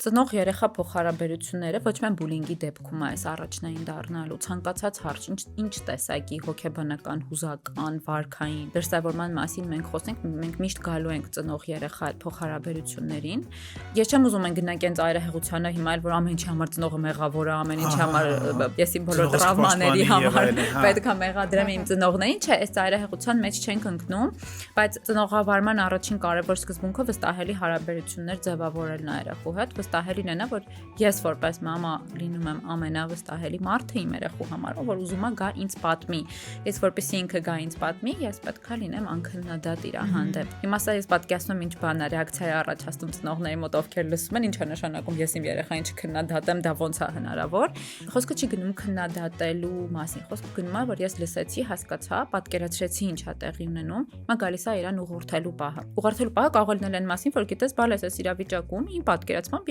Ծնող երեխա փոխհարաբերությունները ոչ միայն բուլինգի դեպքում է այս առաջնային դառնալու, ցանկացած հարց, ինչ տեսակի հոգեբանական, հուզական, վարքային, դրսևորման մասին մենք խոսենք, մենք միշտ գալու ենք ծնող երեխա այդ փոխհարաբերություններին։ Ես չեմ ուզում են գնանք այն ծայրահեղությանը հիմա էլ որ ամեն ինչի համար ծնողը մեղավոր է, ամեն ինչի համար եսի բոլոր տրավմաների համար պետք է մեղադրեմ իմ ծնողներին, չէ, այս ծայրահեղության մեջ չենք ընկնում, բայց ծնողավարման առաջին կարևոր սկզբունքը վստահելի հարաբերություններ ձևավորելն է երեխու հետ, վստահելին է, որ ես որպես մամա լինում եմ ամենավստահելի մարդը իմ երեխու համար, որ ուզում է գա ինձ պատմի։ Ես որպեսզի ինքը գա ինձ պատմի, ես պետք է լինեմ անքննադատ իր հանդեպ։ Հիմա սա ես պատկերացնում ինչ բան է, ռեակցիա է առաջացնում ծնողների մոտ, ովքեր լսում են, ինչ է նշանակում ես իմ երեխային չքննադատեմ, դա ոնց է հնարավոր։ Խոսքը չի գնում քննադատելու մասին, խոսքը գնում է, որ ես լսեցի, հասկացա, պատկերացրեցի ինչ է տեղի ունենում, հիմա գալիս է իրան ուղղորդելու պահը։ Ուղղորդելու պահը կարող է լինել այն մասին, որ գիտես, բալես այս իրավիճակում իմ պատկերացմամբ